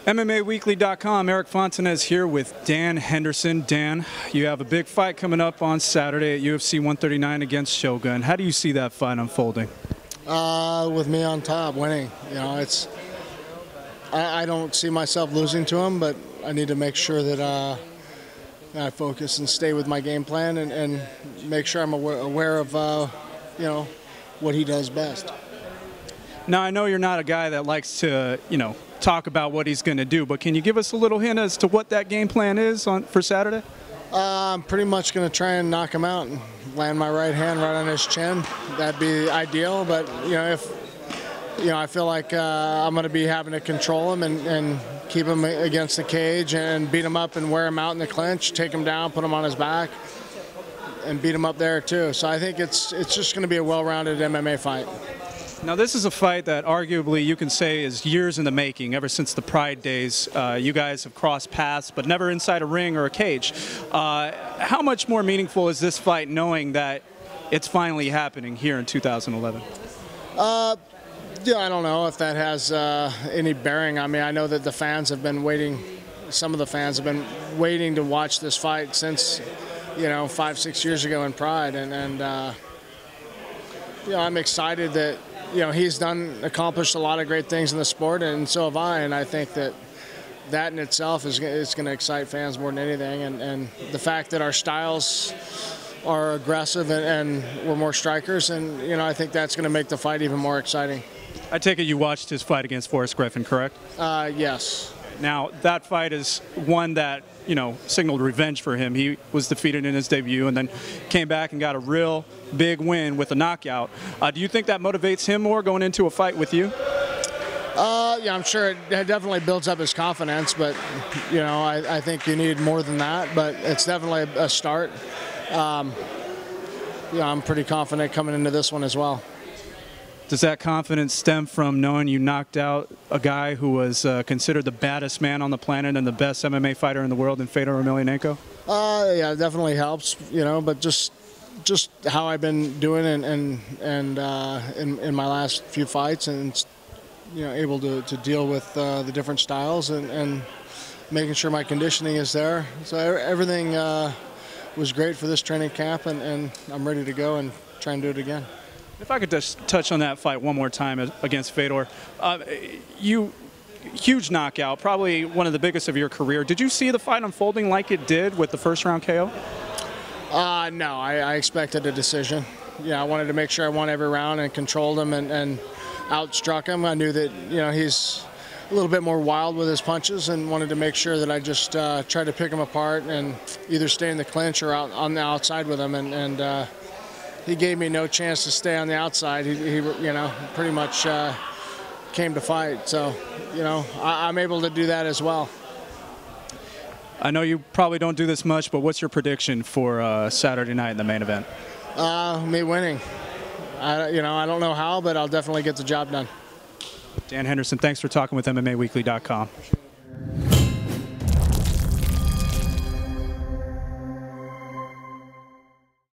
MMAWeekly.com, Eric Fontanez here with Dan Henderson. Dan, you have a big fight coming up on Saturday at UFC 139 against Shogun. How do you see that fight unfolding? With me on top, winning. You know, I don't see myself losing to him, but I need to make sure that I focus and stay with my game plan and make sure I'm aware of you know, what he does best. Now, I know you're not a guy that likes to, talk about what he's going to do, but can you give us a little hint as to what that game plan is for Saturday? I'm pretty much going to try and knock him out and land my right hand right on his chin. That'd be ideal, but if I feel like I'm going to be having to control him and keep him against the cage and beat him up and wear him out in the clinch, take him down, put him on his back, and beat him up there too. So I think it's just going to be a well-rounded MMA fight. Now, this is a fight that arguably you can say is years in the making. Ever since the Pride days, you guys have crossed paths, but never inside a ring or a cage. How much more meaningful is this fight knowing that it's finally happening here in 2011? Yeah, I don't know if that has any bearing. I mean, I know that the fans have been waiting. Some of the fans have been waiting to watch this fight since, 5-6 years ago in Pride, and I'm excited that he's accomplished a lot of great things in the sport, and so have I. And I think that in itself is going to excite fans more than anything. And the fact that our styles are aggressive and we're more strikers, and I think that's going to make the fight even more exciting. I take it you watched his fight against Forrest Griffin, correct? Yes. Now, that fight is one that, signaled revenge for him. He was defeated in his debut and then came back and got a real big win with a knockout. Do you think that motivates him more going into a fight with you? Yeah, I'm sure it definitely builds up his confidence, but, I think you need more than that, but it's definitely a start. I'm pretty confident coming into this one as well. Does that confidence stem from knowing you knocked out a guy who was considered the baddest man on the planet and the best MMA fighter in the world in Fedor Emelianenko? Yeah, it definitely helps, but just how I've been doing and in my last few fights, and able to deal with the different styles and making sure my conditioning is there. So everything was great for this training camp, and I'm ready to go and try and do it again. If I could just touch on that fight one more time against Fedor. Huge knockout, probably one of the biggest of your career. Did you see the fight unfolding like it did with the first round KO? No, I expected a decision. I wanted to make sure I won every round and controlled him and outstruck him. I knew that he's a little bit more wild with his punches, and wanted to make sure that I just tried to pick him apart and either stay in the clinch or out on the outside with him. And he gave me no chance to stay on the outside. He pretty much came to fight. So, I'm able to do that as well. I know you probably don't do this much, but what's your prediction for Saturday night in the main event? Me winning. I don't know how, but I'll definitely get the job done. Dan Henderson, thanks for talking with MMAWeekly.com.